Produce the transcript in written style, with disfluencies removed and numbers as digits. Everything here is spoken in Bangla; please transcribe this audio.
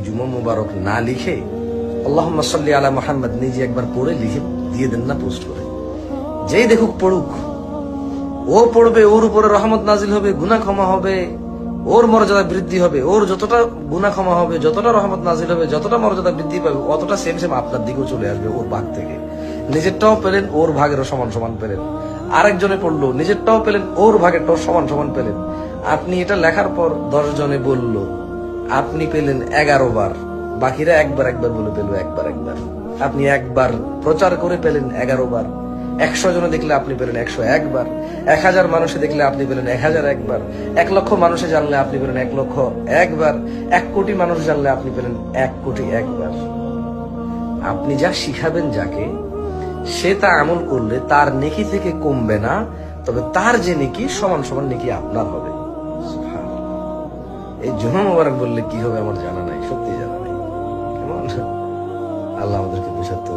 জুমা মুবারক না লিখে আল্লাহুম্মা সাল্লি আলা মুহাম্মদ নিজে একবার পড়ে লিখে দিয়ে দেন না পোস্ট করে, যেই দেখুক পড়ুক, ও পড়বে, ওর উপরে রহমত নাজিল হবে, গুনাহ ক্ষমা হবে, ওর মর্যাদা বৃদ্ধি হবে, ওর যতটা গুনাহ ক্ষমা হবে, যতটা রহমত নাজিল হবে, যতটা মর্যাদা বৃদ্ধি পাবে, অতটা সেম সেম আপনার দিকেও চলে আসবে ওর ভাগ থেকে। নিজেরটাও পেলেন, ওর ভাগেরও সমান সমান পেলেন। আরেকজনে পড়লো, নিজেরটাও পেলেন, ওর ভাগেরটাও সমান সমান পেলেন। আপনি এটা লেখার পর 10 জনে বলল, আপনি পেলেন 11 বার, বাকিরা একবার একবার বলে পেল একবার একবার। আপনি একবার প্রচার করে পেলেন 11 বার। 100 জনে দেখলে আপনি পেলেন 101 বার, 1000 মানুষে দেখলে আপনি পেলেন 1001 বার, 1 লক্ষ মানুষে জানলে আপনি পেলেন 1 লক্ষ 1 বার, 1 কোটি মানুষ জানলে আপনি পেলেন 1 কোটি 1 বার। আপনি যা শিখাবেন যাকে, সে তা আমল করলে তার নেকি থেকে কমবে না, তবে তার যে নেকি সমান সমান নেকি আপনার হবে। এই জুমা মুবারক বললে কি হবে আমার জানা নাই, সত্যি জানা নাই। কেমন? আল্লাহ আমাদেরকে বুঝাতে